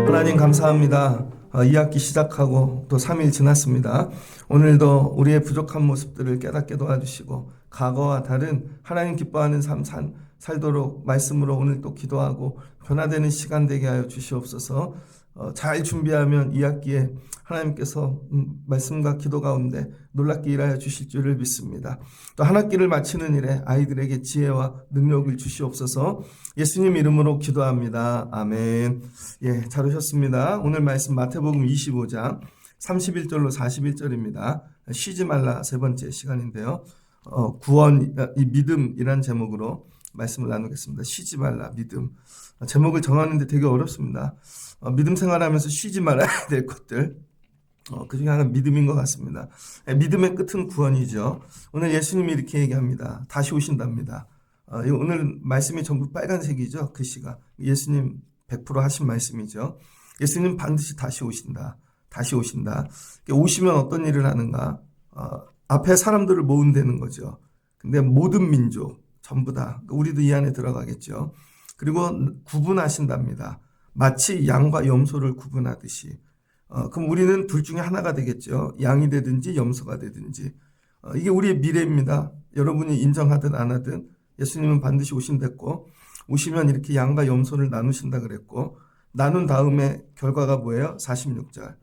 하나님 감사합니다. 2학기 시작하고 또 3일 지났습니다. 오늘도 우리의 부족한 모습들을 깨닫게 도와주시고 과거와 다른 하나님 기뻐하는 삶 살도록 말씀으로 오늘 또 기도하고 변화되는 시간 되게 하여 주시옵소서. 잘 준비하면 2학기에 하나님께서 말씀과 기도 가운데 놀랍게 일하여 주실 줄을 믿습니다. 또 한 학기를 마치는 일에 아이들에게 지혜와 능력을 주시옵소서. 예수님 이름으로 기도합니다. 아멘. 예, 잘 오셨습니다. 오늘 말씀 마태복음 25장 31절로 41절입니다. 쉬지 말라 세 번째 시간인데요. 구원, 이 믿음이란 제목으로 말씀을 나누겠습니다. 쉬지 말라, 믿음. 제목을 정하는데 되게 어렵습니다. 믿음 생활하면서 쉬지 말아야 될 것들. 그 중에 하나는 믿음인 것 같습니다. 믿음의 끝은 구원이죠. 오늘 예수님이 이렇게 얘기합니다. 다시 오신답니다. 오늘 말씀이 전부 빨간색이죠. 글씨가. 예수님 100% 하신 말씀이죠. 예수님 반드시 다시 오신다. 다시 오신다. 오시면 어떤 일을 하는가? 앞에 사람들을 모은다는 거죠. 근데 모든 민족 전부 다 우리도 이 안에 들어가겠죠. 그리고 구분하신답니다. 마치 양과 염소를 구분하듯이. 그럼 우리는 둘 중에 하나가 되겠죠. 양이 되든지 염소가 되든지. 이게 우리의 미래입니다. 여러분이 인정하든 안 하든 예수님은 반드시 오신댔고 오시면 이렇게 양과 염소를 나누신다 그랬고 나눈 다음에 결과가 뭐예요? 46절.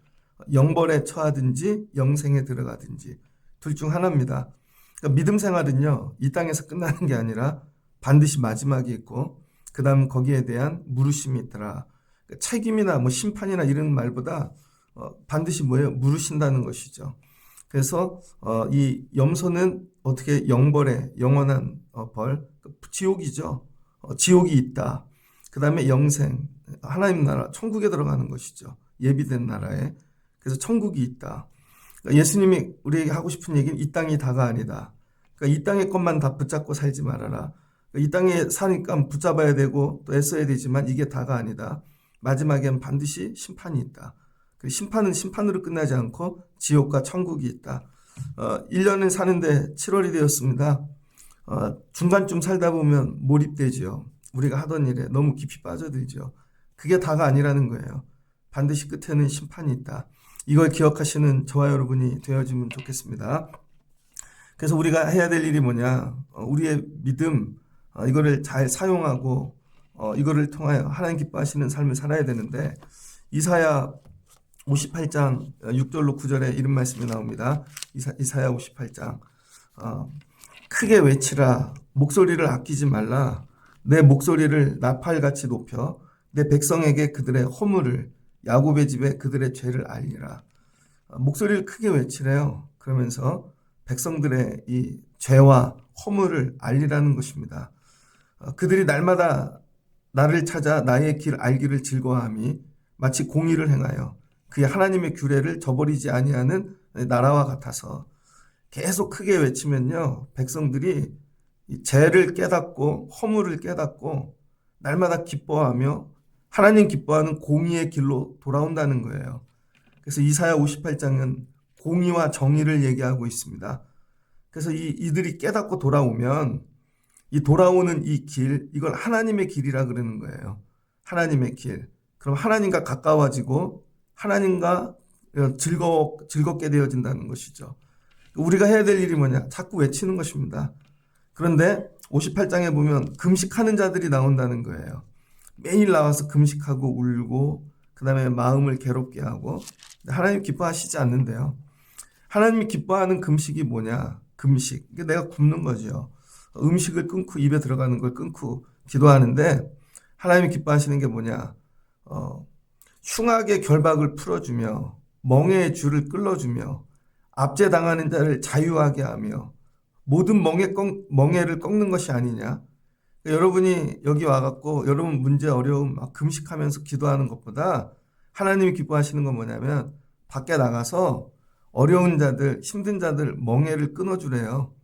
영벌에 처하든지 영생에 들어가든지 둘 중 하나입니다. 그러니까 믿음 생활은요. 이 땅에서 끝나는 게 아니라 반드시 마지막이 있고 그 다음 거기에 대한 물으심이 있더라. 그러니까 책임이나 뭐 심판이나 이런 말보다 반드시 뭐예요? 물으신다는 것이죠. 그래서 이 염소는 어떻게 영벌에 영원한 벌, 지옥이죠. 지옥이 있다. 그 다음에 영생, 하나님 나라, 천국에 들어가는 것이죠. 예비된 나라에. 그래서 천국이 있다. 그러니까 예수님이 우리에게 하고 싶은 얘기는 이 땅이 다가 아니다. 그러니까 이 땅의 것만 다 붙잡고 살지 말아라. 그러니까 이 땅에 사니까 붙잡아야 되고 또 애써야 되지만 이게 다가 아니다. 마지막엔 반드시 심판이 있다. 그 심판은 심판으로 끝나지 않고 지옥과 천국이 있다. 1년을 사는데 7월이 되었습니다. 중간쯤 살다 보면 몰입되죠. 우리가 하던 일에 너무 깊이 빠져들죠. 그게 다가 아니라는 거예요. 반드시 끝에는 심판이 있다. 이걸 기억하시는 저와 여러분이 되어지면 좋겠습니다. 그래서 우리가 해야 될 일이 뭐냐? 우리의 믿음, 이거를 잘 사용하고 이거를 통하여 하나님 기뻐하시는 삶을 살아야 되는데 이사야 58장 6절로 9절에 이런 말씀이 나옵니다. 이사야 58장 크게 외치라 목소리를 아끼지 말라 내 목소리를 나팔같이 높여 내 백성에게 그들의 허물을 야곱의 집에 그들의 죄를 알리라. 목소리를 크게 외치래요. 그러면서 백성들의 이 죄와 허물을 알리라는 것입니다. 그들이 날마다 나를 찾아 나의 길 알기를 즐거워함이 마치 공의를 행하여 그의 하나님의 규례를 저버리지 아니하는 나라와 같아서 계속 크게 외치면요. 백성들이 죄를 깨닫고 허물을 깨닫고 날마다 기뻐하며 하나님 기뻐하는 공의의 길로 돌아온다는 거예요. 그래서 이사야 58장은 공의와 정의를 얘기하고 있습니다. 그래서 이들이 깨닫고 돌아오면 이 돌아오는 이 길, 이걸 하나님의 길이라 그러는 거예요. 하나님의 길. 그럼 하나님과 가까워지고 하나님과 즐겁게 되어진다는 것이죠. 우리가 해야 될 일이 뭐냐? 자꾸 외치는 것입니다. 그런데 58장에 보면 금식하는 자들이 나온다는 거예요. 매일 나와서 금식하고 울고 그 다음에 마음을 괴롭게 하고 하나님 기뻐하시지 않는데요. 하나님이 기뻐하는 금식이 뭐냐? 금식. 이게 내가 굶는 거죠. 음식을 끊고 입에 들어가는 걸 끊고 기도하는데 하나님이 기뻐하시는 게 뭐냐? 흉악의 결박을 풀어주며 멍에의 줄을 끌어주며 압제당하는 자를 자유하게 하며 모든 멍에를 꺾는 것이 아니냐. 여러분이 여기 와갖고 여러분 문제 어려움 금식하면서 기도하는 것보다 하나님이 기뻐하시는 건 뭐냐면 밖에 나가서 어려운 자들 힘든 자들 멍에를 끊어주래요.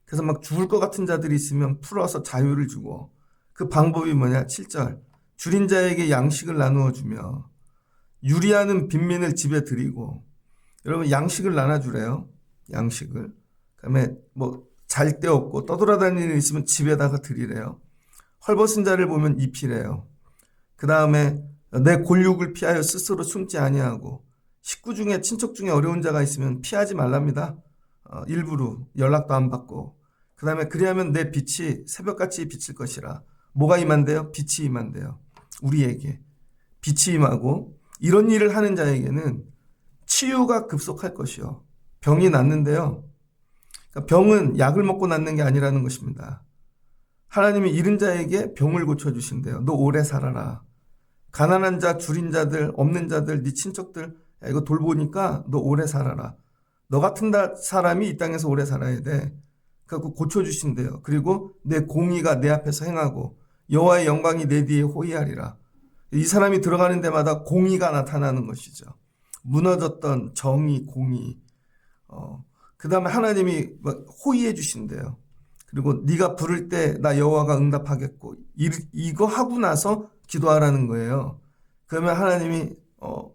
그래서 막 죽을 것 같은 자들이 있으면 풀어서 자유를 주고 그 방법이 뭐냐 7절 줄인 자에게 양식을 나누어 주며 유리하는 빈민을 집에 들이고 여러분 양식을 나눠주래요. 양식을 그다음에 뭐 잘 데 없고 떠돌아다니는 일 있으면 집에다가 드리래요. 헐벗은 자를 보면 입히래요. 그 다음에 내 골육을 피하여 스스로 숨지 아니하고 식구 중에 친척 중에 어려운 자가 있으면 피하지 말랍니다. 일부러 연락도 안 받고 그 다음에 그리하면 내 빛이 새벽같이 비칠 것이라. 뭐가 임한대요? 빛이 임한대요. 우리에게 빛이 임하고 이런 일을 하는 자에게는 치유가 급속할 것이요. 병이 낫는데요. 그러니까 병은 약을 먹고 낫는 게 아니라는 것입니다. 하나님이 잃은 자에게 병을 고쳐주신대요. 너 오래 살아라. 가난한 자, 줄인 자들, 없는 자들, 네 친척들 야, 이거 돌보니까 너 오래 살아라. 너 같은 사람이 이 땅에서 오래 살아야 돼. 그래서 고쳐주신대요. 그리고 내 공의가 내 앞에서 행하고 여호와의 영광이 내 뒤에 호위하리라. 이 사람이 들어가는 데마다 공의가 나타나는 것이죠. 무너졌던 정의, 공의. 그 다음에 하나님이 호의해 주신대요. 그리고 네가 부를 때 나 여호와가 응답하겠고 이거 하고 나서 기도하라는 거예요. 그러면 하나님이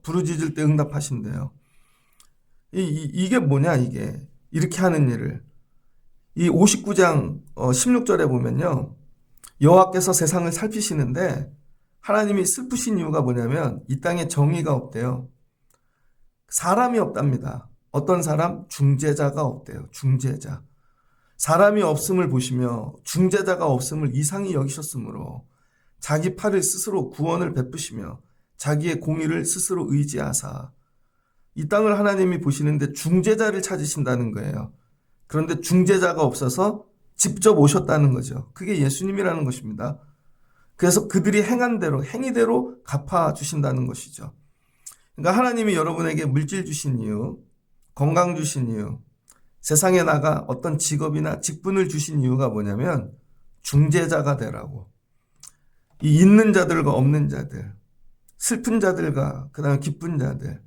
부르짖을 때 응답하신대요. 이게 뭐냐 이게 이렇게 하는 일을 이 59장 16절에 보면요. 여호와께서 세상을 살피시는데 하나님이 슬프신 이유가 뭐냐면 이 땅에 정의가 없대요. 사람이 없답니다. 어떤 사람? 중재자가 없대요. 중재자. 사람이 없음을 보시며 중재자가 없음을 이상히 여기셨으므로 자기 팔을 스스로 구원을 베푸시며 자기의 공의를 스스로 의지하사 이 땅을 하나님이 보시는데 중재자를 찾으신다는 거예요. 그런데 중재자가 없어서 직접 오셨다는 거죠. 그게 예수님이라는 것입니다. 그래서 그들이 행한 대로 행위대로 갚아주신다는 것이죠. 그러니까 하나님이 여러분에게 물질 주신 이유, 건강 주신 이유, 세상에 나가 어떤 직업이나 직분을 주신 이유가 뭐냐면 중재자가 되라고. 이 있는 자들과 없는 자들, 슬픈 자들과 그 다음에 기쁜 자들,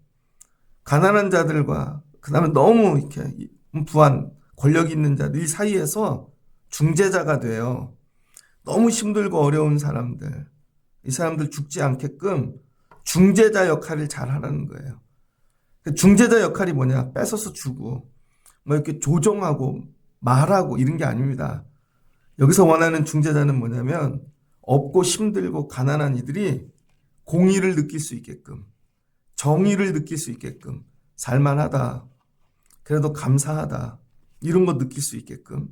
가난한 자들과 그 다음에 너무 이렇게 부한 권력 있는 자들 이 사이에서 중재자가 돼요. 너무 힘들고 어려운 사람들, 이 사람들 죽지 않게끔 중재자 역할을 잘 하라는 거예요. 중재자 역할이 뭐냐? 뺏어서 주고 뭐 이렇게 조종하고 말하고 이런 게 아닙니다. 여기서 원하는 중재자는 뭐냐면 없고 힘들고 가난한 이들이 공의를 느낄 수 있게끔 정의를 느낄 수 있게끔 살만하다. 그래도 감사하다. 이런 거 느낄 수 있게끔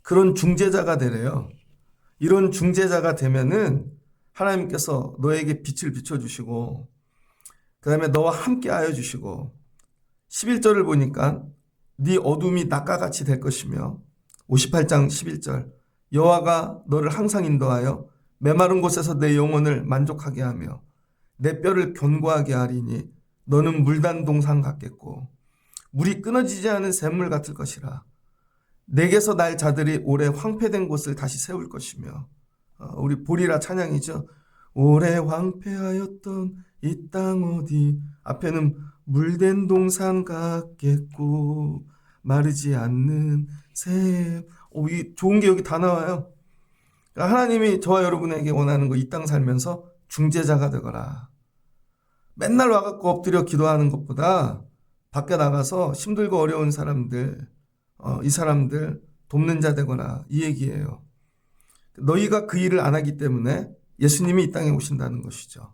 그런 중재자가 되래요. 이런 중재자가 되면은 하나님께서 너에게 빛을 비춰주시고 그 다음에 너와 함께 하여 주시고 11절을 보니까 네 어둠이 낮과 같이 될 것이며 58장 11절 여호와가 너를 항상 인도하여 메마른 곳에서 내 영혼을 만족하게 하며 내 뼈를 견고하게 하리니 너는 물단 동산 같겠고 물이 끊어지지 않은 샘물 같을 것이라. 내게서 날 자들이 오래 황폐된 곳을 다시 세울 것이며 우리 보리라 찬양이죠. 오래 황폐하였던 이 땅 어디 앞에는 물된 동산 같겠고 마르지 않는 샘. 이 좋은 게 여기 다 나와요. 그러니까 하나님이 저와 여러분에게 원하는 거 이 땅 살면서 중재자가 되거라. 맨날 와갖고 엎드려 기도하는 것보다 밖에 나가서 힘들고 어려운 사람들, 이 사람들 돕는 자 되거라. 이 얘기예요. 너희가 그 일을 안 하기 때문에 예수님이 이 땅에 오신다는 것이죠.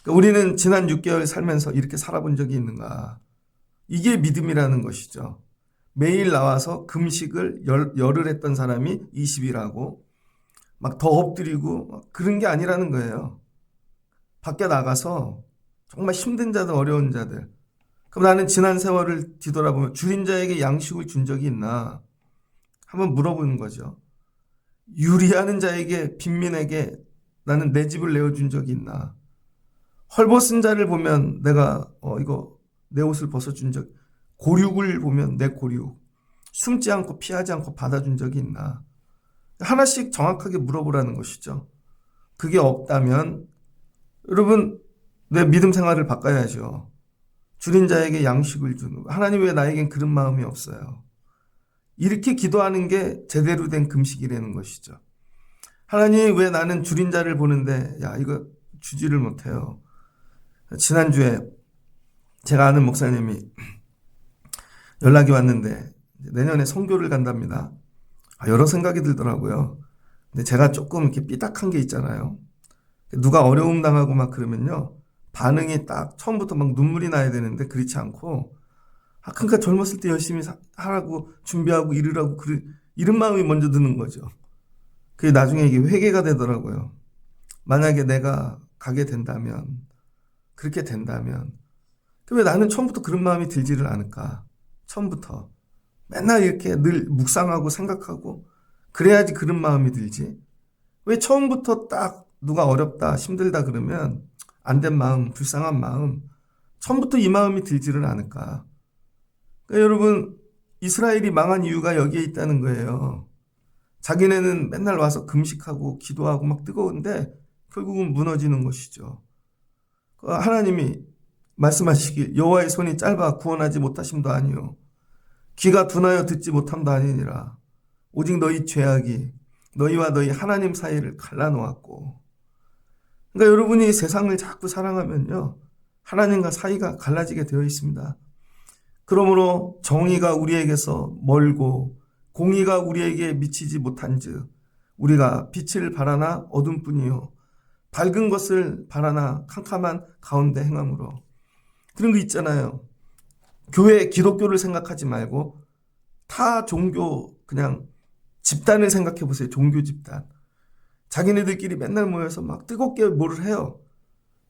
그러니까 우리는 지난 6개월 살면서 이렇게 살아본 적이 있는가? 이게 믿음이라는 것이죠. 매일 나와서 금식을 열흘 했던 사람이 20일하고 막 더 엎드리고 그런 게 아니라는 거예요. 밖에 나가서 정말 힘든 자들, 어려운 자들. 그럼 나는 지난 세월을 뒤돌아보면 줄인 자에게 양식을 준 적이 있나? 한번 물어보는 거죠. 유리하는 자에게, 빈민에게 나는 내 집을 내어준 적이 있나? 헐벗은 자를 보면 내가 이거 내 옷을 벗어준 적, 고륙을 보면 내 고륙, 숨지 않고 피하지 않고 받아준 적이 있나? 하나씩 정확하게 물어보라는 것이죠. 그게 없다면 여러분 내 믿음 생활을 바꿔야죠. 줄인 자에게 양식을 주는 하나님 왜 나에겐 그런 마음이 없어요. 이렇게 기도하는 게 제대로 된 금식이라는 것이죠. 하나님 왜 나는 줄인 자를 보는데 야 이거 주지를 못해요. 지난주에 제가 아는 목사님이 연락이 왔는데 내년에 선교를 간답니다. 여러 생각이 들더라고요. 근데 제가 조금 이렇게 삐딱한 게 있잖아요. 누가 어려움 당하고 막 그러면요. 반응이 딱 처음부터 막 눈물이 나야 되는데 그렇지 않고 그러니까 젊었을 때 열심히 하라고 준비하고 이러라고 이런 마음이 먼저 드는 거죠. 그게 나중에 이게 회개가 되더라고요. 만약에 내가 가게 된다면 그렇게 된다면 왜 나는 처음부터 그런 마음이 들지를 않을까? 처음부터 맨날 이렇게 늘 묵상하고 생각하고 그래야지 그런 마음이 들지. 왜 처음부터 딱 누가 어렵다 힘들다 그러면 안 된 마음 불쌍한 마음 처음부터 이 마음이 들지를 않을까? 그러니까 여러분 이스라엘이 망한 이유가 여기에 있다는 거예요. 자기네는 맨날 와서 금식하고 기도하고 막 뜨거운데 결국은 무너지는 것이죠. 하나님이 말씀하시길 여호와의 손이 짧아 구원하지 못하심도 아니요 귀가 둔하여 듣지 못함도 아니니라. 오직 너희 죄악이 너희와 너희 하나님 사이를 갈라놓았고. 그러니까 여러분이 세상을 자꾸 사랑하면요 하나님과 사이가 갈라지게 되어 있습니다. 그러므로 정의가 우리에게서 멀고 공의가 우리에게 미치지 못한즉 우리가 빛을 바라나 어둠뿐이요 밝은 것을 바라나 캄캄한 가운데 행함으로. 그런 거 있잖아요. 교회 기독교를 생각하지 말고 타 종교 그냥 집단을 생각해 보세요. 종교 집단. 자기네들끼리 맨날 모여서 막 뜨겁게 뭐를 해요.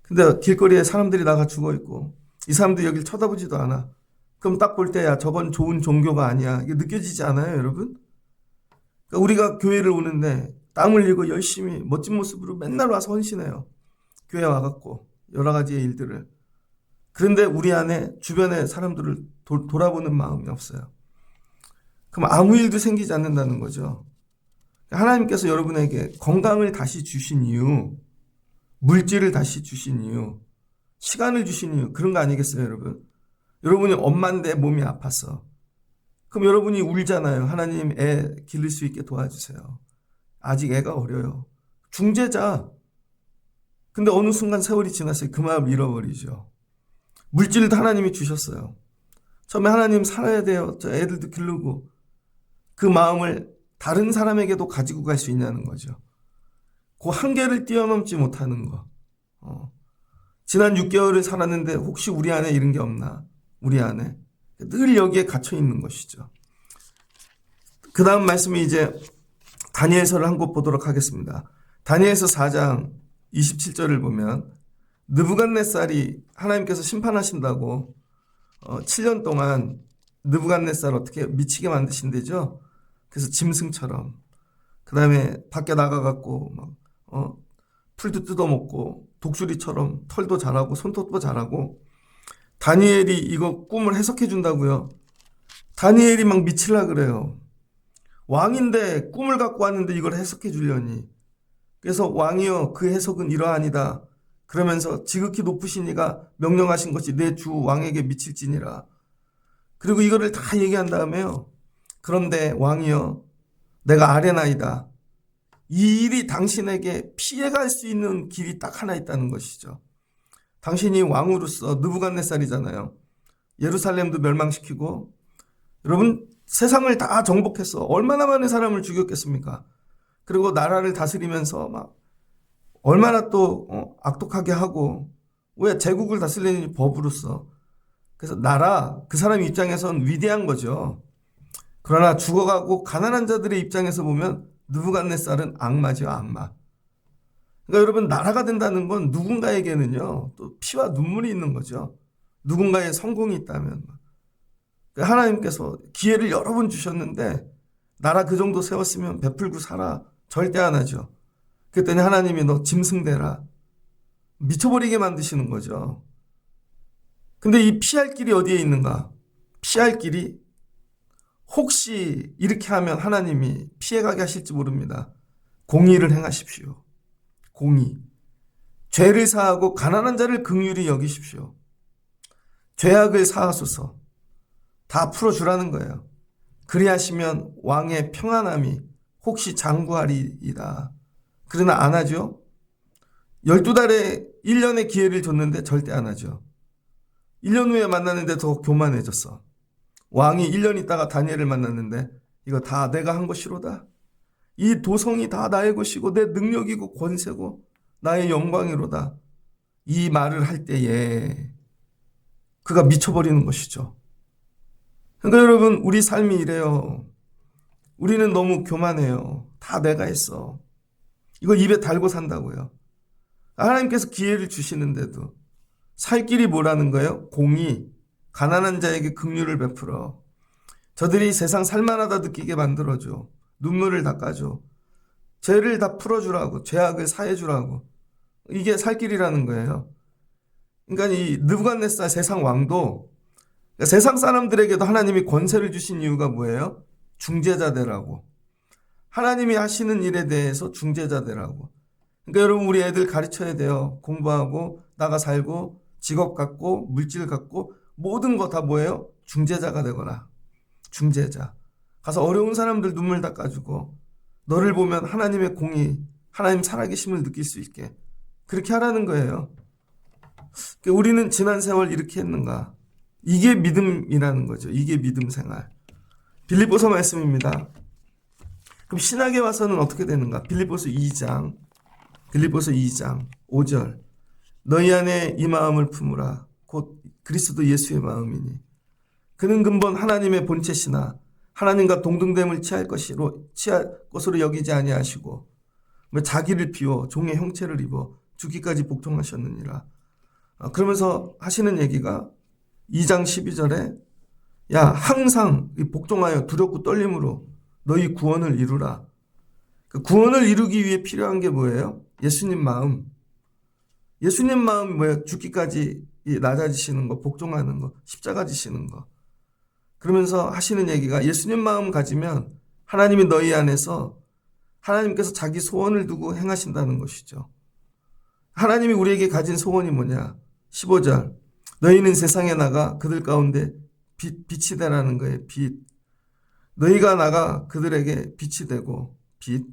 근데 길거리에 사람들이 나가 죽어 있고 이 사람들이 여길 쳐다보지도 않아. 그럼 딱 볼 때야 저건 좋은 종교가 아니야. 이게 느껴지지 않아요, 여러분? 그러니까 우리가 교회를 오는데 땀 흘리고 열심히 멋진 모습으로 맨날 와서 헌신해요. 교회 와갖고 여러 가지의 일들을. 그런데 우리 안에 주변의 사람들을 돌아보는 마음이 없어요. 그럼 아무 일도 생기지 않는다는 거죠. 하나님께서 여러분에게 건강을 다시 주신 이유, 물질을 다시 주신 이유, 시간을 주신 이유 그런 거 아니겠어요, 여러분? 여러분이 엄마인데 몸이 아팠어. 그럼 여러분이 울잖아요. 하나님 애 기를 수 있게 도와주세요. 아직 애가 어려요. 중재자. 근데 어느 순간 세월이 지났어요. 그 마음 잃어버리죠. 물질도 하나님이 주셨어요. 처음에 하나님 살아야 돼요. 저 애들도 기르고. 그 마음을 다른 사람에게도 가지고 갈 수 있냐는 거죠. 그 한계를 뛰어넘지 못하는 거. 지난 6개월을 살았는데 혹시 우리 안에 이런 게 없나? 우리 안에. 늘 여기에 갇혀 있는 것이죠. 그 다음 말씀이 이제 다니엘서를 한 곳 보도록 하겠습니다. 다니엘서 4장 27절을 보면 느부갓네살이 하나님께서 심판하신다고 7년 동안 느부갓네살 어떻게 미치게 만드신대죠. 그래서 짐승처럼 그 다음에 밖에 나가갖고 막 풀도 뜯어먹고 독수리처럼 털도 자라고 손톱도 자라고. 다니엘이 이거 꿈을 해석해 준다고요. 다니엘이 막 미칠라 그래요. 왕인데 꿈을 갖고 왔는데 이걸 해석해 주려니. 그래서 왕이여 그 해석은 이러하니다. 그러면서 지극히 높으신 이가 명령하신 것이 내 주 왕에게 미칠지니라. 그리고 이거를 다 얘기한 다음에요. 그런데 왕이여 내가 아뢰나이다. 이 일이 당신에게 피해갈 수 있는 길이 딱 하나 있다는 것이죠. 당신이 왕으로서 느부갓네살이잖아요. 예루살렘도 멸망시키고 여러분 세상을 다 정복했어. 얼마나 많은 사람을 죽였겠습니까? 그리고 나라를 다스리면서 막 얼마나 또 악독하게 하고 왜 제국을 다스리는 법으로서. 그래서 나라 그 사람 입장에선 위대한 거죠. 그러나 죽어가고 가난한 자들의 입장에서 보면 느부갓네살은 악마죠, 악마. 그러니까 여러분 나라가 된다는 건 누군가에게는요 또 피와 눈물이 있는 거죠. 누군가의 성공이 있다면. 하나님께서 기회를 여러 번 주셨는데 나라 그 정도 세웠으면 베풀고 살아. 절대 안 하죠. 그랬더니 하나님이 너 짐승 되라. 미쳐버리게 만드시는 거죠. 근데 이 피할 길이 어디에 있는가? 피할 길이 혹시 이렇게 하면 하나님이 피해가게 하실지 모릅니다. 공의를 행하십시오. 공의. 죄를 사하고 가난한 자를 긍휼히 여기십시오. 죄악을 사하소서. 다 풀어주라는 거예요. 그리하시면 왕의 평안함이 혹시 장구하리이다. 그러나 안 하죠. 12달에 1년의 기회를 줬는데 절대 안 하죠. 1년 후에 만났는데 더 교만해졌어. 왕이 1년 있다가 다니엘을 만났는데 이거 다 내가 한 것이로다. 이 도성이 다 나의 것이고 내 능력이고 권세고 나의 영광이로다. 이 말을 할 때에 그가 미쳐버리는 것이죠. 그러니까 여러분, 우리 삶이 이래요. 우리는 너무 교만해요. 다 내가 했어. 이거 입에 달고 산다고요. 하나님께서 기회를 주시는데도 살 길이 뭐라는 거예요? 공의, 가난한 자에게 긍휼을 베풀어. 저들이 세상 살만하다 느끼게 만들어줘. 눈물을 닦아줘. 죄를 다 풀어주라고. 죄악을 사해주라고. 이게 살 길이라는 거예요. 그러니까 이 느부갓네살 세상 왕도, 그러니까 세상 사람들에게도 하나님이 권세를 주신 이유가 뭐예요? 중재자 되라고. 하나님이 하시는 일에 대해서 중재자 되라고. 그러니까 여러분, 우리 애들 가르쳐야 돼요. 공부하고 나가 살고 직업 갖고 물질 갖고 모든 거 다 뭐예요? 중재자가 되거라. 중재자. 가서 어려운 사람들 눈물 닦아주고 너를 보면 하나님의 공의, 하나님 살아계심을 느낄 수 있게 그렇게 하라는 거예요. 그러니까 우리는 지난 세월 이렇게 했는가? 이게 믿음이라는 거죠. 이게 믿음 생활. 빌립보서 말씀입니다. 그럼 신학에 와서는 어떻게 되는가? 빌립보서 2장 5절. 너희 안에 이 마음을 품으라. 곧 그리스도 예수의 마음이니. 그는 근본 하나님의 본체시나 하나님과 동등됨을 취할 것으로 여기지 아니하시고 자기를 비워 종의 형체를 입어 죽기까지 복종하셨느니라. 그러면서 하시는 얘기가 2장 12절에 야 항상 복종하여 두렵고 떨림으로 너희 구원을 이루라. 그 구원을 이루기 위해 필요한 게 뭐예요? 예수님 마음. 예수님 마음 뭐예요? 죽기까지 낮아지시는 거, 복종하는 거, 십자가 지시는 거. 그러면서 하시는 얘기가 예수님 마음 가지면 하나님이 너희 안에서 하나님께서 자기 소원을 두고 행하신다는 것이죠. 하나님이 우리에게 가진 소원이 뭐냐? 15절. 너희는 세상에 나가 그들 가운데 빛이 되라는 거예요. 빛. 너희가 나가 그들에게 빛이 되고 빛.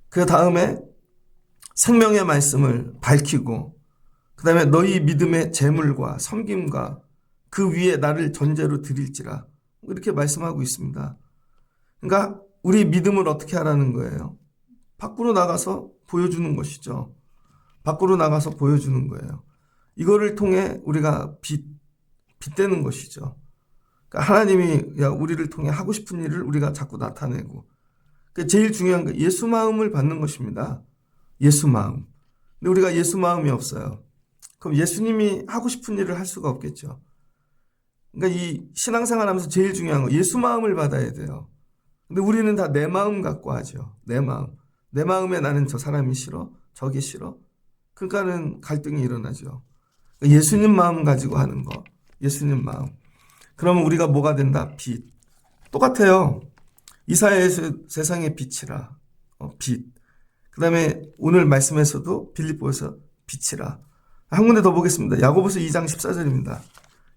그 다음에 생명의 말씀을 밝히고 그 다음에 너희 믿음의 재물과 섬김과 그 위에 나를 전제로 드릴지라 이렇게 말씀하고 있습니다. 그러니까 우리 믿음을 어떻게 하라는 거예요? 밖으로 나가서 보여주는 것이죠. 밖으로 나가서 보여주는 거예요. 이거를 통해 우리가 빛되는 것이죠. 그러니까 하나님이 우리를 통해 하고 싶은 일을 우리가 자꾸 나타내고 그러니까 제일 중요한 건 예수 마음을 받는 것입니다. 예수 마음. 근데 우리가 예수 마음이 없어요. 그럼 예수님이 하고 싶은 일을 할 수가 없겠죠. 그러니까 이 신앙생활 하면서 제일 중요한 거 예수 마음을 받아야 돼요. 근데 우리는 다 내 마음 갖고 하죠. 내 마음. 내 마음에 나는 저 사람이 싫어. 저게 싫어. 그러니까는 갈등이 일어나죠. 그러니까 예수님 마음 가지고 하는 거. 예수님 마음. 그러면 우리가 뭐가 된다? 빛. 똑같아요. 이사야에서 세상의 빛이라. 빛. 그 다음에 오늘 말씀에서도 빌립보에서 빛이라. 한 군데 더 보겠습니다. 야고보서 2장 14절입니다.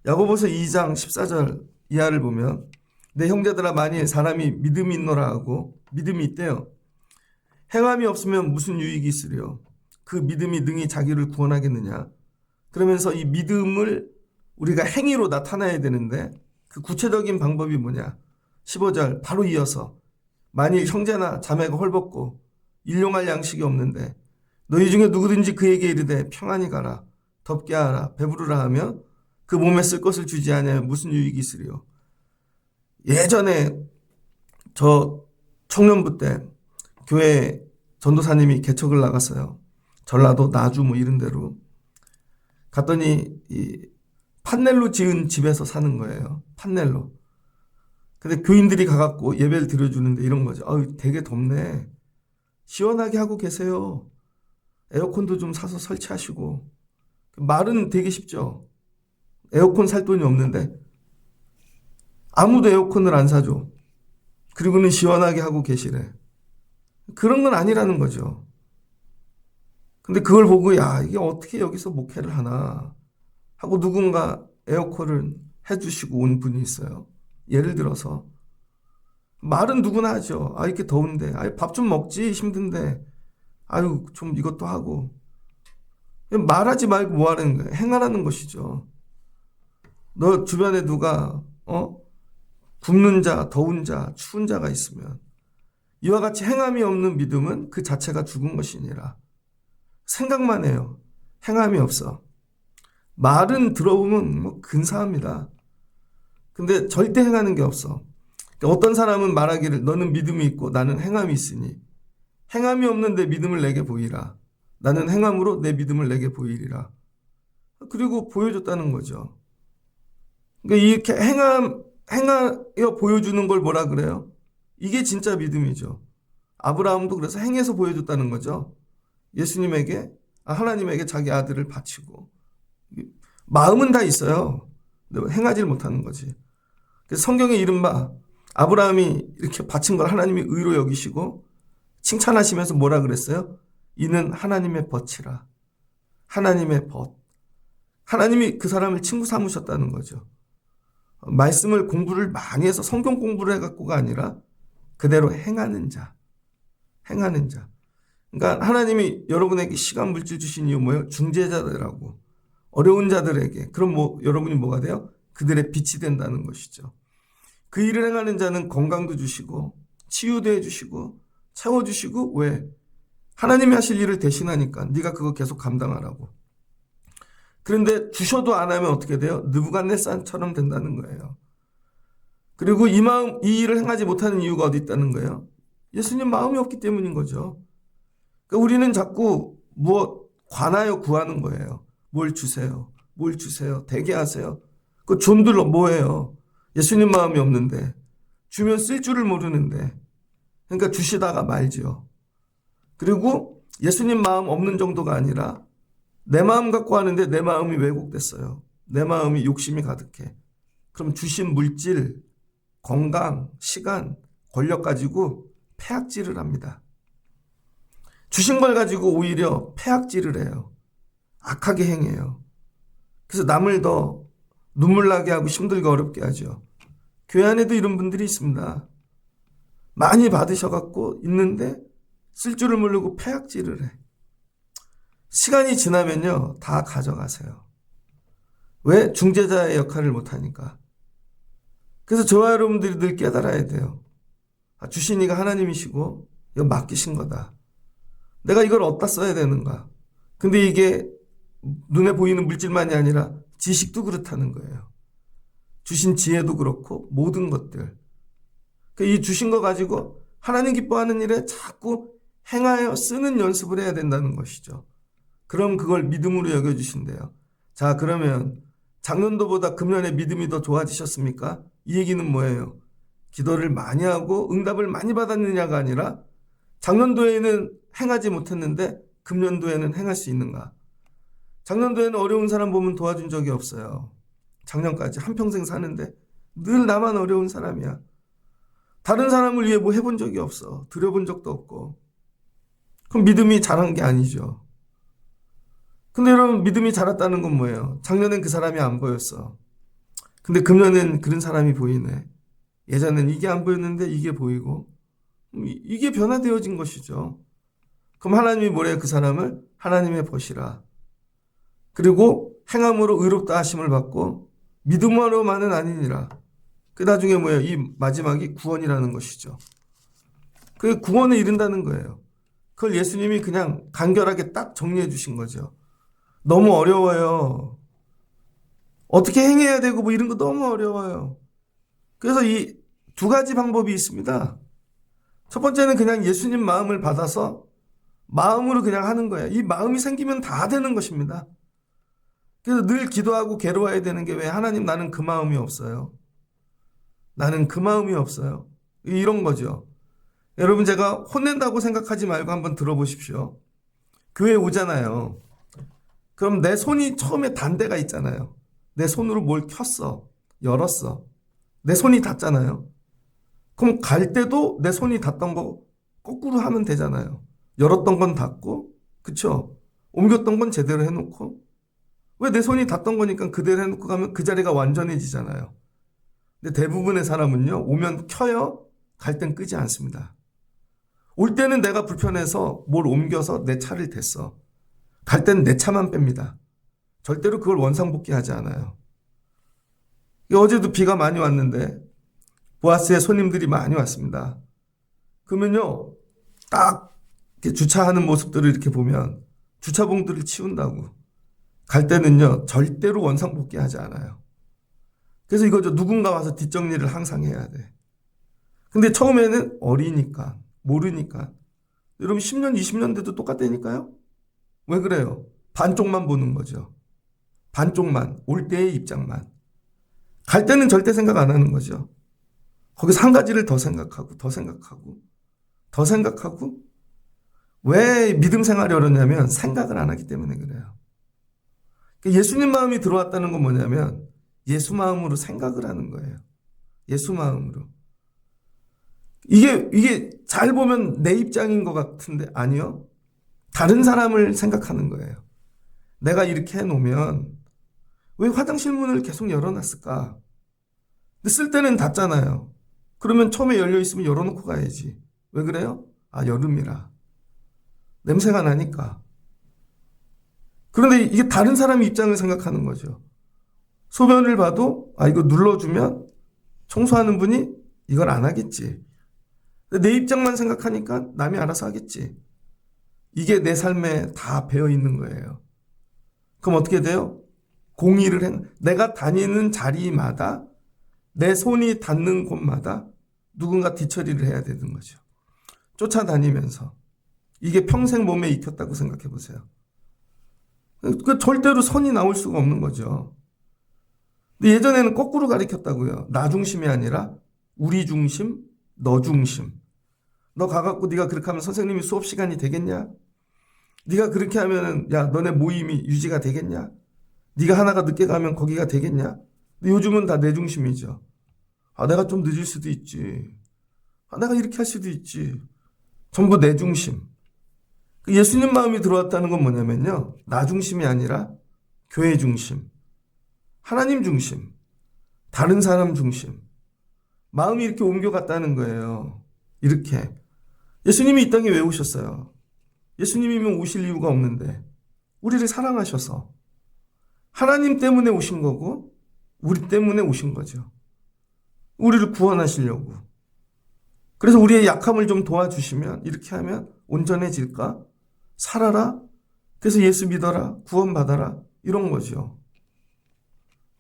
야고보서 2장 14절 이하를 보면 내 형제들아 만일 사람이 믿음이 있노라 하고 믿음이 있대요. 행함이 없으면 무슨 유익이 있으려? 그 믿음이 능히 자기를 구원하겠느냐? 그러면서 이 믿음을 우리가 행위로 나타내야 되는데 그 구체적인 방법이 뭐냐? 15절 바로 이어서 만일 형제나 자매가 헐벗고 일용할 양식이 없는데 너희 중에 누구든지 그에게 이르되 평안히 가라 덥게 하라 배부르라 하면 그 몸에 쓸 것을 주지 않으면 무슨 유익이 있으리요? 예전에 저 청년부 때 교회 전도사님이 개척을 나갔어요. 전라도 나주 뭐 이런 데로 갔더니 이 판넬로 지은 집에서 사는 거예요. 판넬로. 근데 교인들이 가갖고 예배를 드려주는데 이런 거죠. 되게 덥네. 시원하게 하고 계세요. 에어컨도 좀 사서 설치하시고. 말은 되게 쉽죠. 에어컨 살 돈이 없는데 아무도 에어컨을 안 사줘. 그리고는 시원하게 하고 계시래. 그런 건 아니라는 거죠. 근데 그걸 보고 이게 어떻게 여기서 목회를 하나 하고 누군가 에어컨을 해주시고 온 분이 있어요. 예를 들어서 말은 누구나 하죠. 이렇게 더운데 밥 좀 먹지 힘든데 좀 이것도 하고 말하지 말고 뭐 하는 거예요? 행하라는 것이죠. 너 주변에 누가 굶는 자, 더운 자, 추운 자가 있으면 이와 같이 행함이 없는 믿음은 그 자체가 죽은 것이니라. 생각만 해요. 행함이 없어. 말은 들어보면 뭐 근사합니다. 근데 절대 행하는 게 없어. 그러니까 어떤 사람은 말하기를 너는 믿음이 있고 나는 행함이 있으니 행함이 없는데 믿음을 내게 보이라. 나는 행함으로 내 믿음을 내게 보이리라. 그리고 보여줬다는 거죠. 그러니까 이렇게 행하여 보여주는 걸 뭐라 그래요? 이게 진짜 믿음이죠. 아브라함도 그래서 행해서 보여줬다는 거죠. 하나님에게 자기 아들을 바치고. 마음은 다 있어요. 근데 행하지 못하는 거지. 그래서 성경에 이른바 아브라함이 이렇게 바친 걸 하나님이 의로 여기시고 칭찬하시면서 뭐라 그랬어요? 이는 하나님의 벗이라. 하나님의 벗. 하나님이 그 사람을 친구 삼으셨다는 거죠. 말씀을 공부를 많이 해서 성경 공부를 해갖고가 아니라 그대로 행하는 자. 행하는 자. 그러니까 하나님이 여러분에게 시간 물질 주신 이유 뭐예요? 중재자들하고 어려운 자들에게. 그럼 여러분이 뭐가 돼요? 그들의 빛이 된다는 것이죠. 그 일을 행하는 자는 건강도 주시고 치유도 해주시고 채워주시고 왜? 하나님이 하실 일을 대신하니까 네가 그거 계속 감당하라고. 그런데 주셔도 안 하면 어떻게 돼요? 느부갓네살처럼 된다는 거예요. 그리고 이 일을 행하지 못하는 이유가 어디 있다는 거예요? 예수님 마음이 없기 때문인 거죠. 그러니까 우리는 자꾸 관하여 구하는 거예요. 뭘 주세요. 뭘 주세요. 되게 하세요. 그 존들 뭐예요? 예수님 마음이 없는데 주면 쓸 줄을 모르는데 그러니까 주시다가 말지요. 그리고 예수님 마음 없는 정도가 아니라 내 마음 갖고 하는데 내 마음이 왜곡됐어요. 내 마음이 욕심이 가득해. 그럼 주신 물질, 건강, 시간, 권력 가지고 폐악질을 합니다. 주신 걸 가지고 오히려 폐악질을 해요. 악하게 행해요. 그래서 남을 더 눈물 나게 하고 힘들게 어렵게 하죠. 교회 안에도 이런 분들이 있습니다. 많이 받으셔갖고 있는데 쓸 줄을 모르고 폐악질을 해. 시간이 지나면요 다 가져가세요. 왜? 중재자의 역할을 못하니까. 그래서 저와 여러분들이 늘 깨달아야 돼요. 주신 이가 하나님이시고 이거 맡기신 거다. 내가 이걸 어디다 써야 되는가. 근데 이게 눈에 보이는 물질만이 아니라 지식도 그렇다는 거예요. 주신 지혜도 그렇고 모든 것들. 이 주신 거 가지고 하나님 기뻐하는 일에 자꾸 행하여 쓰는 연습을 해야 된다는 것이죠. 그럼 그걸 믿음으로 여겨주신대요. 자, 그러면 작년도보다 금년에 믿음이 더 좋아지셨습니까? 이 얘기는 뭐예요? 기도를 많이 하고 응답을 많이 받았느냐가 아니라 작년도에는 행하지 못했는데 금년도에는 행할 수 있는가? 작년도에는 어려운 사람 보면 도와준 적이 없어요. 작년까지 한평생 사는데 늘 나만 어려운 사람이야. 다른 사람을 위해 뭐 해본 적이 없어. 드려본 적도 없고. 그럼 믿음이 자란 게 아니죠. 근데 여러분 믿음이 자랐다는 건 뭐예요? 작년엔 그 사람이 안 보였어. 근데 금년엔 그런 사람이 보이네. 예전엔 이게 안 보였는데 이게 보이고. 이게 변화되어진 것이죠. 그럼 하나님이 뭐래요? 그 사람을 하나님의 벗이라. 그리고 행함으로 의롭다 하심을 받고 믿음으로만은 아니니라. 그 나중에 뭐예요? 이 마지막이 구원이라는 것이죠. 그 구원에 이른다는 거예요. 그걸 예수님이 그냥 간결하게 딱 정리해 주신 거죠. 너무 어려워요. 어떻게 행해야 되고 뭐 이런 거 너무 어려워요. 그래서 이 두 가지 방법이 있습니다. 첫 번째는 그냥 예수님 마음을 받아서 마음으로 그냥 하는 거예요. 이 마음이 생기면 다 되는 것입니다. 그래서 늘 기도하고 괴로워야 되는 게 왜? 하나님 나는 그 마음이 없어요. 나는 그 마음이 없어요. 이런 거죠. 여러분 제가 혼낸다고 생각하지 말고 한번 들어보십시오. 교회 오잖아요. 그럼 내 손이 처음에 단 데가 있잖아요. 내 손으로 뭘 켰어. 열었어. 내 손이 닿잖아요. 그럼 갈 때도 내 손이 닿던 거 거꾸로 하면 되잖아요. 열었던 건 닫고, 그쵸? 옮겼던 건 제대로 해놓고. 왜 내 손이 닿던 거니까 그대로 해놓고 가면 그 자리가 완전해지잖아요. 근데 대부분의 사람은요, 오면 켜요, 갈 땐 끄지 않습니다. 올 때는 내가 불편해서 뭘 옮겨서 내 차를 댔어. 갈 땐 내 차만 뺍니다. 절대로 그걸 원상복귀하지 않아요. 어제도 비가 많이 왔는데 보아스의 손님들이 많이 왔습니다. 그러면요, 딱 이렇게 주차하는 모습들을 이렇게 보면 주차봉들을 치운다고. 갈 때는요, 절대로 원상복귀하지 않아요. 그래서 이거죠. 누군가 와서 뒷정리를 항상 해야 돼. 근데 처음에는 어리니까, 모르니까. 여러분 10년, 20년 돼도 똑같다니까요? 왜 그래요? 반쪽만 보는 거죠. 반쪽만, 올 때의 입장만. 갈 때는 절대 생각 안 하는 거죠. 거기서 한 가지를 더 생각하고, 더 생각하고, 더 생각하고. 왜 믿음 생활이 어렵냐면 생각을 안 하기 때문에 그래요. 예수님 마음이 들어왔다는 건 뭐냐면 예수 마음으로 생각을 하는 거예요. 예수 마음으로. 이게 잘 보면 내 입장인 것 같은데 아니요. 다른 사람을 생각하는 거예요. 내가 이렇게 해놓으면 왜 화장실 문을 계속 열어놨을까? 근데 쓸 때는 닫잖아요. 그러면 처음에 열려있으면 열어놓고 가야지. 왜 그래요? 아, 여름이라. 냄새가 나니까. 그런데 이게 다른 사람 입장을 생각하는 거죠. 소변을 봐도 아, 이거 눌러주면 청소하는 분이 이걸 안 하겠지. 내 입장만 생각하니까 남이 알아서 하겠지. 이게 내 삶에 다 배어 있는 거예요. 그럼 어떻게 돼요? 공의를 내가 다니는 자리마다 내 손이 닿는 곳마다 누군가 뒤처리를 해야 되는 거죠. 쫓아다니면서. 이게 평생 몸에 익혔다고 생각해 보세요. 절대로 선이 나올 수가 없는 거죠. 근데 예전에는 거꾸로 가르쳤다고요. 나 중심이 아니라 우리 중심, 너 중심. 너 가갖고 네가 그렇게 하면 선생님이 수업 시간이 되겠냐? 네가 그렇게 하면은 야 너네 모임이 유지가 되겠냐? 네가 하나가 늦게 가면 거기가 되겠냐? 근데 요즘은 다 내 중심이죠. 아 내가 좀 늦을 수도 있지. 아 내가 이렇게 할 수도 있지. 전부 내 중심. 예수님 마음이 들어왔다는 건 뭐냐면요. 나 중심이 아니라 교회 중심. 하나님 중심. 다른 사람 중심. 마음이 이렇게 옮겨갔다는 거예요. 이렇게. 예수님이 이 땅에 왜 오셨어요? 예수님이면 오실 이유가 없는데 우리를 사랑하셔서 하나님 때문에 오신 거고 우리 때문에 오신 거죠. 우리를 구원하시려고. 그래서 우리의 약함을 좀 도와주시면 이렇게 하면 온전해질까? 살아라. 그래서 예수 믿어라. 구원받아라. 이런 거죠.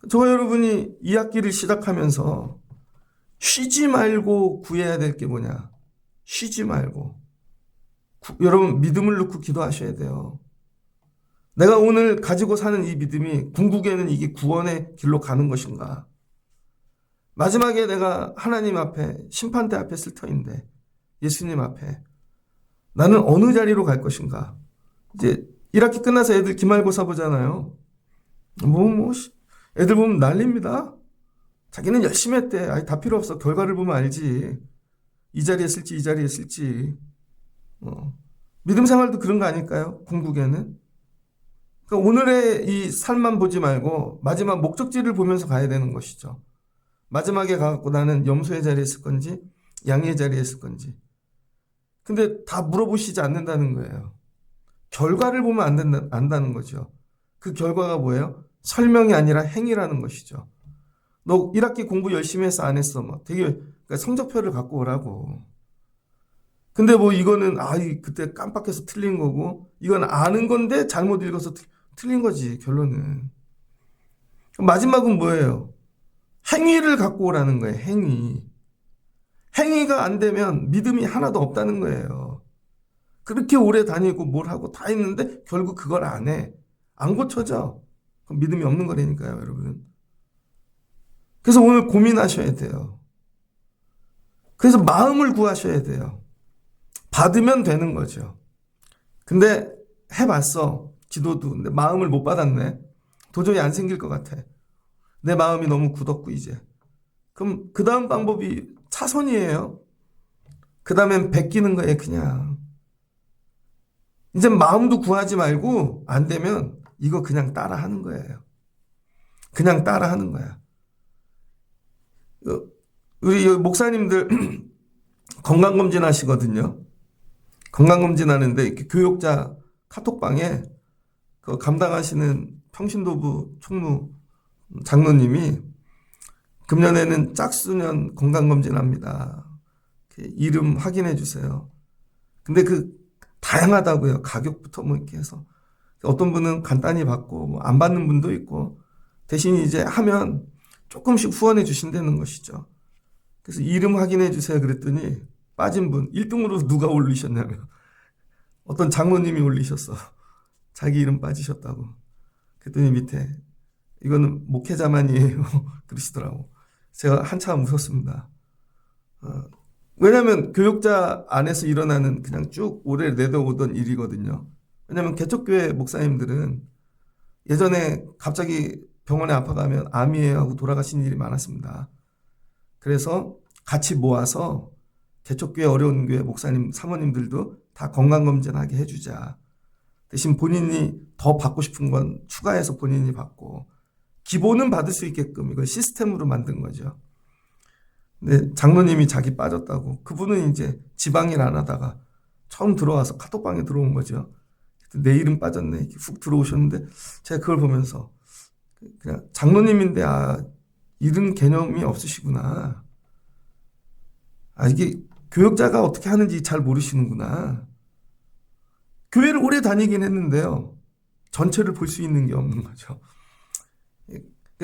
저와 여러분이 이 학기를 시작하면서 쉬지 말고 구해야 될 게 뭐냐? 쉬지 말고. 여러분 믿음을 놓고 기도하셔야 돼요. 내가 오늘 가지고 사는 이 믿음이 궁극에는 이게 구원의 길로 가는 것인가? 마지막에 내가 하나님 앞에 심판대 앞에 쓸 터인데 예수님 앞에 나는 어느 자리로 갈 것인가? 이제 1학기 끝나서 애들 기말고사 보잖아요. 애들 보면 난립니다. 자기는 열심히 했대. 아니, 다 필요 없어. 결과를 보면 알지. 이 자리에 쓸지 이 자리에 쓸지. 믿음 생활도 그런 거 아닐까요? 궁극에는. 그러니까 오늘의 이 삶만 보지 말고 마지막 목적지를 보면서 가야 되는 것이죠. 마지막에 가갖고 나는 염소의 자리에 있을 건지 양의 자리에 있을 건지. 근데 다 물어보시지 않는다는 거예요. 결과를 보면 안다는 거죠. 그 결과가 뭐예요? 설명이 아니라 행위라는 것이죠. 너 1학기 공부 열심히 해서 안 했어. 막 되게 그러니까 성적표를 갖고 오라고. 근데 뭐 이거는 그때 깜빡해서 틀린 거고 이건 아는 건데 잘못 읽어서 틀린 거지 결론은. 마지막은 뭐예요? 행위를 갖고 오라는 거예요. 행위가 안 되면 믿음이 하나도 없다는 거예요. 그렇게 오래 다니고 뭘 하고 다 했는데 결국 그걸 안 해. 안 고쳐져. 그럼 믿음이 없는 거라니까요, 여러분. 그래서 오늘 고민하셔야 돼요. 그래서 마음을 구하셔야 돼요. 받으면 되는 거죠. 근데 해봤어. 지도도. 근데 마음을 못 받았네. 도저히 안 생길 것 같아. 내 마음이 너무 굳었고 이제. 그럼 그 다음 방법이 차선이에요. 그 다음엔 베끼는 거예요, 그냥. 이제 마음도 구하지 말고 안 되면 이거 그냥 따라 하는 거예요. 그냥 따라 하는 거야. 우리 목사님들 건강검진 하시거든요. 건강검진 하는데 이렇게 교육자 카톡방에 그 감당하시는 평신도부 총무 장로님이 금년에는 짝수년 건강검진합니다. 이름 확인해 주세요. 근데 다양하다고요. 가격부터 뭐 이렇게 해서. 어떤 분은 간단히 받고 뭐 안 받는 분도 있고, 대신 이제 하면 조금씩 후원해 주신다는 것이죠. 그래서 이름 확인해 주세요 그랬더니 빠진 분 1등으로 누가 올리셨냐면 어떤 장로님이 올리셨어. 자기 이름 빠지셨다고. 그랬더니 밑에 이거는 목회자만이에요. 그러시더라고. 제가 한참 웃었습니다. 왜냐하면 교육자 안에서 일어나는 그냥 쭉 오래 내려오던 일이거든요. 왜냐하면 개척교회 목사님들은 예전에 갑자기 병원에 아파가면 암이에요 하고 돌아가신 일이 많았습니다. 그래서 같이 모아서 개척교회 어려운 교회 목사님 사모님들도 다 건강검진하게 해주자. 대신 본인이 더 받고 싶은 건 추가해서 본인이 받고 기본은 받을 수 있게끔 이걸 시스템으로 만든 거죠. 근데 장로님이 자기 빠졌다고. 그분은 이제 지방일 안 하다가 처음 들어와서 카톡방에 들어온 거죠. 내 이름 빠졌네. 이렇게 훅 들어오셨는데 제가 그걸 보면서 그냥 장로님인데 이름 개념이 없으시구나. 이게 교역자가 어떻게 하는지 잘 모르시는구나. 교회를 오래 다니긴 했는데요. 전체를 볼 수 있는 게 없는 거죠.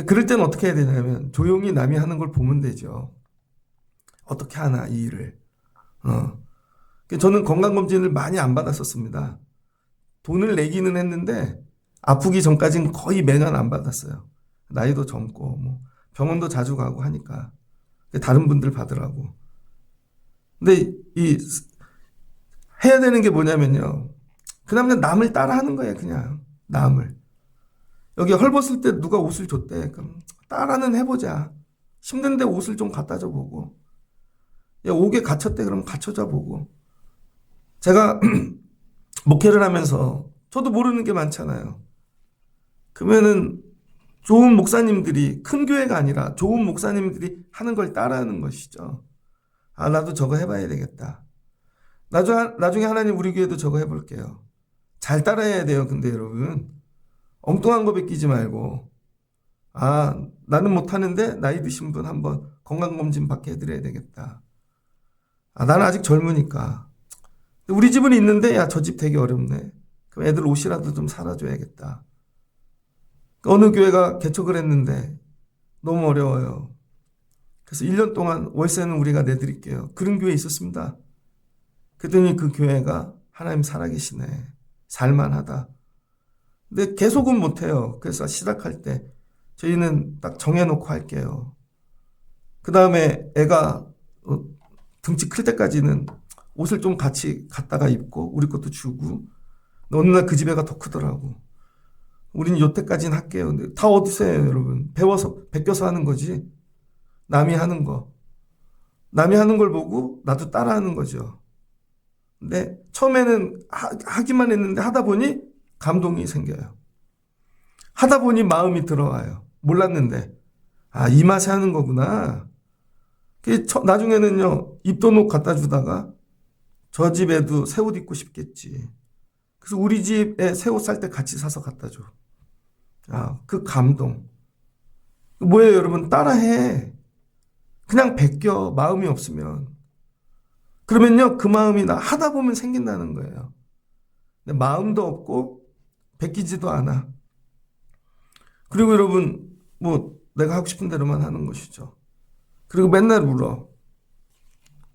그럴 때는 어떻게 해야 되냐면 조용히 남이 하는 걸 보면 되죠. 어떻게 하나 이 일을. 저는 건강검진을 많이 안 받았었습니다. 돈을 내기는 했는데 아프기 전까지는 거의 매년 안 받았어요. 나이도 젊고 뭐 병원도 자주 가고 하니까 다른 분들 받으라고. 근데 해야 되는 게 뭐냐면요. 그다음에 남을 따라하는 거예요. 그냥 남을. 여기 헐벗을 때 누가 옷을 줬대. 그럼 따라는 해보자. 힘든데 옷을 좀 갖다 줘보고. 야, 옥에 갇혔대. 그럼 갇혀줘 보고. 제가 목회를 하면서 저도 모르는 게 많잖아요. 그러면은 좋은 목사님들이 큰 교회가 아니라 좋은 목사님들이 하는 걸 따라하는 것이죠. 나도 저거 해봐야 되겠다. 나중에 하나님 우리 교회도 저거 해볼게요. 잘 따라해야 돼요. 근데 여러분 엉뚱한 거 베끼지 말고 나는 못하는데 나이 드신 분 한번 건강검진 받게 해드려야 되겠다. 나는 아직 젊으니까. 우리 집은 있는데 야, 저 집 되게 어렵네. 그럼 애들 옷이라도 좀 사줘야겠다. 어느 교회가 개척을 했는데 너무 어려워요. 그래서 1년 동안 월세는 우리가 내드릴게요. 그런 교회 있었습니다. 그랬더니 그 교회가 하나님 살아계시네. 살만하다. 근데 계속은 못해요. 그래서 시작할 때 저희는 딱 정해놓고 할게요. 그 다음에 애가 등치 클 때까지는 옷을 좀 같이 갖다가 입고 우리 것도 주고 어느 날 그 집 애가 더 크더라고. 우린 요때까지는 할게요. 근데 다 어디서 해요, 여러분? 베껴서 하는 거지. 남이 하는 거. 남이 하는 걸 보고 나도 따라하는 거죠. 근데 처음에는 하기만 했는데 하다 보니 감동이 생겨요. 하다 보니 마음이 들어와요. 몰랐는데. 이 맛에 하는 거구나. 나중에는요, 입던 옷 갖다 주다가 저 집에도 새 옷 입고 싶겠지. 그래서 우리 집에 새 옷 살 때 같이 사서 갖다 줘. 그 감동. 뭐예요, 여러분? 따라해. 그냥 베껴, 마음이 없으면. 그러면요, 그 마음이 하다 보면 생긴다는 거예요. 근데 마음도 없고, 베끼지도 않아. 그리고 여러분, 내가 하고 싶은 대로만 하는 것이죠. 그리고 맨날 울어.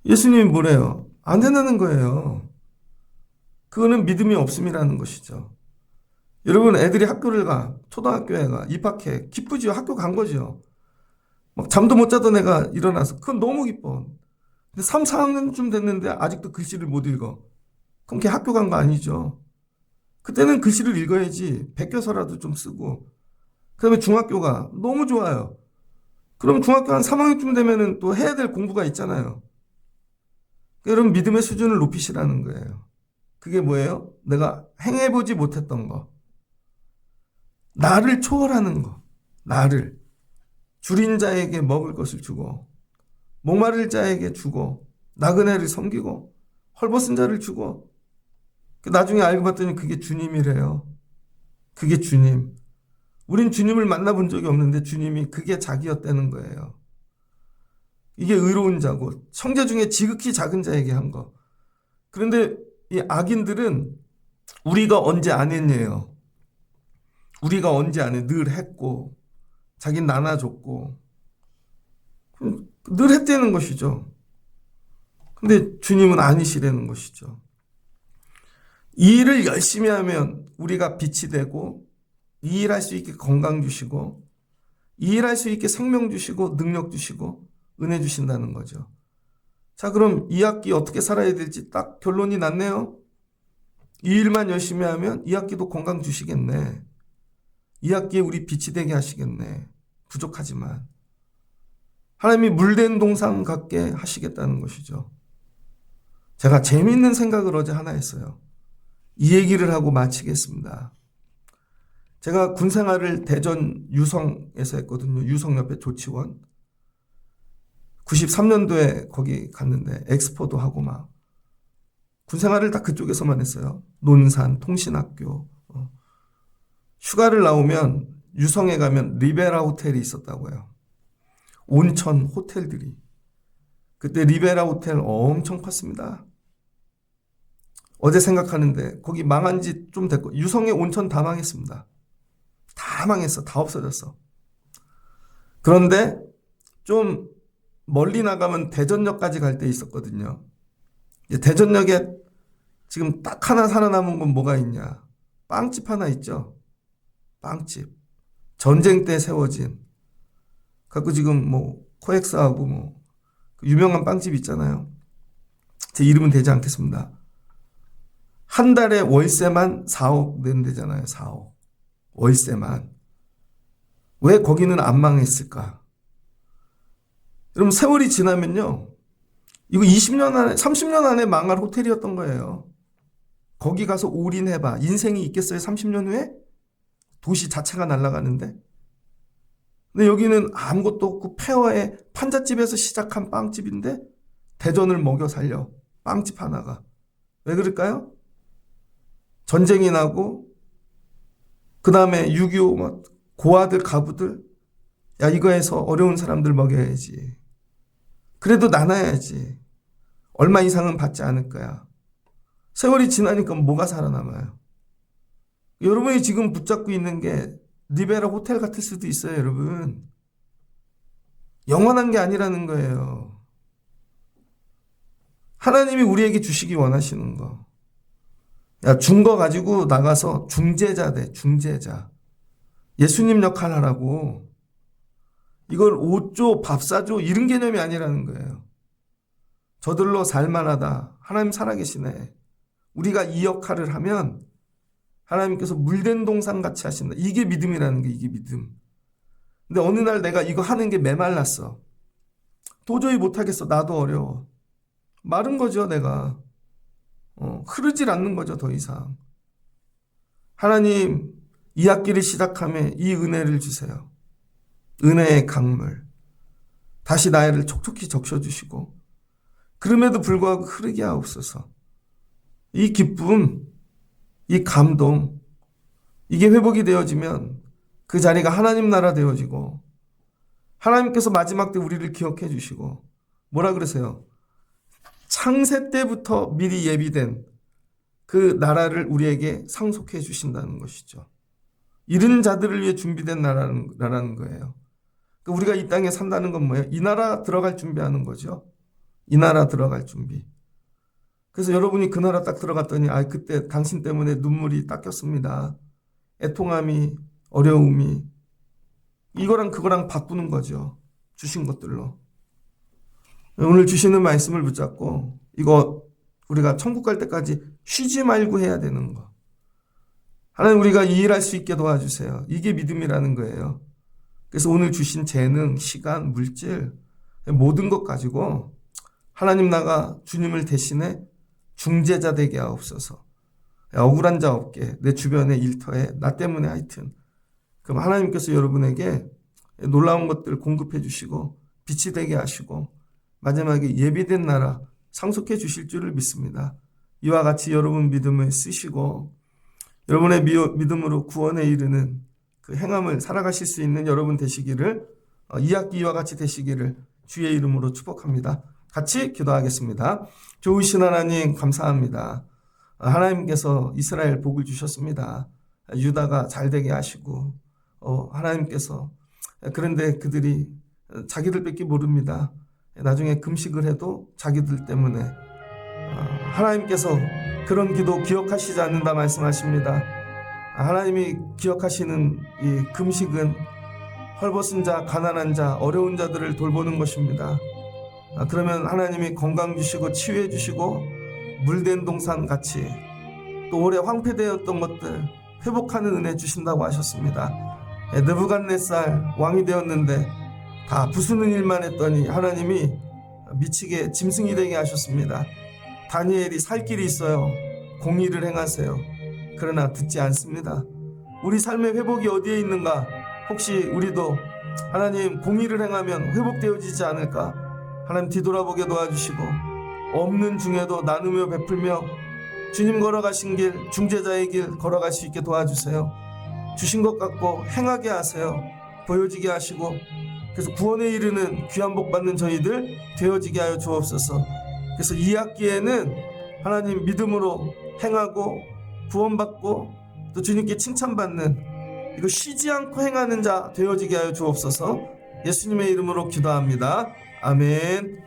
예수님이 뭐래요? 안 된다는 거예요. 그거는 믿음이 없음이라는 것이죠. 여러분, 애들이 학교를 가, 초등학교에 가, 입학해. 기쁘지요? 학교 간 거죠. 막 잠도 못 자던 애가 일어나서. 그건 너무 기뻐. 근데 3, 4학년쯤 됐는데 아직도 글씨를 못 읽어. 그럼 걔 학교 간 거 아니죠. 그때는 글씨를 읽어야지. 베껴서라도 좀 쓰고. 그 다음에 중학교가 너무 좋아요. 그럼 중학교 한 3학년쯤 되면은 또 해야 될 공부가 있잖아요. 여러분, 믿음의 수준을 높이시라는 거예요. 그게 뭐예요? 내가 행해보지 못했던 거. 나를 초월하는 거. 나를. 줄인 자에게 먹을 것을 주고, 목마를 자에게 주고, 나그네를 섬기고, 헐벗은 자를 주고. 나중에 알고 봤더니 그게 주님이래요. 그게 주님. 우린 주님을 만나본 적이 없는데 주님이 그게 자기였다는 거예요. 이게 의로운 자고 형제 중에 지극히 작은 자에게 한 거. 그런데 이 악인들은 우리가 언제 안 했냐요. 우리가 언제 안 해. 늘 했고 자기는 나눠줬고 늘 했다는 것이죠. 근데 주님은 아니시라는 것이죠. 이 일을 열심히 하면 우리가 빛이 되고 이 일할 수 있게 건강 주시고 이 일할 수 있게 생명 주시고 능력 주시고 은혜 주신다는 거죠. 자, 그럼 이 학기 어떻게 살아야 될지 딱 결론이 났네요. 이 일만 열심히 하면 이 학기도 건강 주시겠네. 이 학기에 우리 빛이 되게 하시겠네. 부족하지만 하나님이 물된 동상 같게 하시겠다는 것이죠. 제가 재미있는 생각을 어제 하나 했어요. 이 얘기를 하고 마치겠습니다. 제가 군 생활을 대전 유성에서 했거든요. 유성 옆에 조치원. 93년도에 거기 갔는데 엑스포도 하고 막 군 생활을 다 그쪽에서만 했어요. 논산, 통신학교. 휴가를 나오면 유성에 가면 리베라 호텔이 있었다고요. 온천 호텔들이. 그때 리베라 호텔 엄청 컸습니다. 어제 생각하는데 거기 망한 지 좀 됐고 유성의 온천 다 망했습니다. 다 망했어. 다 없어졌어. 그런데 좀 멀리 나가면 대전역까지 갈 때 있었거든요. 대전역에 지금 딱 하나 살아남은 건 뭐가 있냐. 빵집 하나 있죠. 빵집. 전쟁 때 세워진. 갖고 지금 뭐 코엑스하고 뭐 유명한 빵집 있잖아요. 제 이름은 되지 않겠습니다. 한 달에 월세만 4억 낸대잖아요. 4억. 월세만. 왜 거기는 안 망했을까? 여러분 세월이 지나면요. 이거 20년 안에 30년 안에 망할 호텔이었던 거예요. 거기 가서 올인해봐. 인생이 있겠어요? 30년 후에? 도시 자체가 날아가는데. 근데 여기는 아무것도 없고 폐허의 판잣집에서 시작한 빵집인데 대전을 먹여 살려. 빵집 하나가. 왜 그럴까요? 전쟁이 나고 그 다음에 6.25 막 고아들 가부들 야 이거에서 어려운 사람들 먹여야지. 그래도 나눠야지. 얼마 이상은 받지 않을 거야. 세월이 지나니까 뭐가 살아남아요. 여러분이 지금 붙잡고 있는 게 리베라 호텔 같을 수도 있어요. 여러분. 영원한 게 아니라는 거예요. 하나님이 우리에게 주시기 원하시는 거. 야, 준 거 가지고 나가서 중재자 돼. 중재자. 예수님 역할 하라고. 이걸 옷 줘, 밥 사줘 이런 개념이 아니라는 거예요. 저들로 살만하다. 하나님 살아계시네. 우리가 이 역할을 하면 하나님께서 물된 동상 같이 하신다. 이게 믿음이라는 게 이게 믿음. 근데 어느 날 내가 이거 하는 게 메말랐어. 도저히 못하겠어. 나도 어려워. 마른 거죠 내가. 흐르질 않는 거죠 더 이상. 하나님 이 학기를 시작하며 이 은혜를 주세요. 은혜의 강물. 다시 나를 촉촉히 적셔주시고 그럼에도 불구하고 흐르게 하옵소서. 이 기쁨, 이 감동, 이게 회복이 되어지면 그 자리가 하나님 나라 되어지고 하나님께서 마지막 때 우리를 기억해 주시고 뭐라 그러세요? 창세 때부터 미리 예비된 그 나라를 우리에게 상속해 주신다는 것이죠. 이른 자들을 위해 준비된 나라는 거예요. 우리가 이 땅에 산다는 건 뭐예요? 이 나라 들어갈 준비하는 거죠. 이 나라 들어갈 준비. 그래서 여러분이 그 나라 딱 들어갔더니 그때 당신 때문에 눈물이 닦였습니다. 애통함이 어려움이 이거랑 그거랑 바꾸는 거죠. 주신 것들로. 오늘 주시는 말씀을 붙잡고 이거 우리가 천국 갈 때까지 쉬지 말고 해야 되는 거. 하나님 우리가 이 일할 수 있게 도와주세요. 이게 믿음이라는 거예요. 그래서 오늘 주신 재능, 시간, 물질 모든 것 가지고 하나님 나가 주님을 대신해 중재자 되게 하옵소서. 억울한 자 없게 내 주변에 일터에 나 때문에 하여튼 그럼 하나님께서 여러분에게 놀라운 것들을 공급해 주시고 빛이 되게 하시고 마지막에 예비된 나라 상속해 주실 줄을 믿습니다. 이와 같이 여러분 믿음을 쓰시고 여러분의 믿음으로 구원에 이르는 그 행함을 살아가실 수 있는 여러분 되시기를 이 학기 이와 같이 되시기를 주의 이름으로 축복합니다. 같이 기도하겠습니다. 좋으신 하나님 감사합니다. 하나님께서 이스라엘 복을 주셨습니다. 유다가 잘 되게 하시고 하나님께서 그런데 그들이 자기들밖에 모릅니다. 나중에 금식을 해도 자기들 때문에 하나님께서 그런 기도 기억하시지 않는다 말씀하십니다. 하나님이 기억하시는 이 금식은 헐벗은 자, 가난한 자, 어려운 자들을 돌보는 것입니다. 그러면 하나님이 건강 주시고 치유해 주시고 물된 동산 같이 또 오래 황폐되었던 것들 회복하는 은혜 주신다고 하셨습니다. 느부갓네살 왕이 되었는데 다 부수는 일만 했더니 하나님이 미치게 짐승이 되게 하셨습니다. 다니엘이 살 길이 있어요. 공의를 행하세요. 그러나 듣지 않습니다. 우리 삶의 회복이 어디에 있는가? 혹시 우리도 하나님 공의를 행하면 회복되어지지 않을까? 하나님 뒤돌아보게 도와주시고 없는 중에도 나누며 베풀며 주님 걸어가신 길, 중재자의 길 걸어갈 수 있게 도와주세요. 주신 것 같고 행하게 하세요. 보여지게 하시고 그래서 구원에 이르는 귀한 복 받는 저희들 되어지게 하여 주옵소서. 그래서 이 학기에는 하나님 믿음으로 행하고 구원받고 또 주님께 칭찬받는 이거 쉬지 않고 행하는 자 되어지게 하여 주옵소서. 예수님의 이름으로 기도합니다. 아멘.